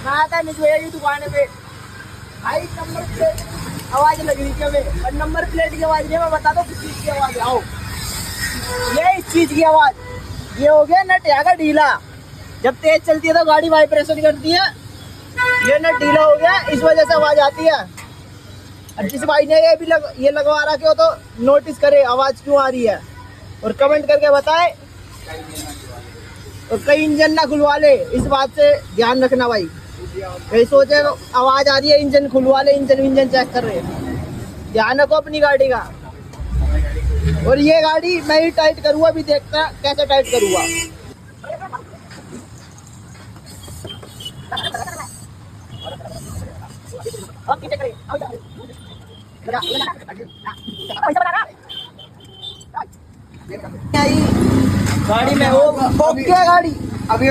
मैं आता नहीं तो दुकान पे भाई नंबर प्लेट आवाज लग रही थी हमें और नंबर प्लेट की आवाज नहीं मैं बता दो किस चीज की आवाज आओ ये इस चीज की आवाज ये हो गया नट यहाँ का ढीला जब तेज चलती है तो गाड़ी वाइब्रेशन करती है ये नट ढीला हो गया इस वजह से आवाज आती है। और जिस भाई ने ये लगवा रखा हो तो नोटिस करे आवाज क्यों आ रही है और कमेंट करके बताए और कई इंजन ना खुलवा ले इस बात से ध्यान रखना भाई। कहीं सोचे आवाज आ रही है इंजन खुलवा ले इंजन चेक कर रहे ध्यान रखो अपनी गाड़ी का। और ये गाड़ी मैं ही टाइट करूँगा अभी देखता कैसे टाइट करूँगा। गाड़ी में वो गाड़ी अभी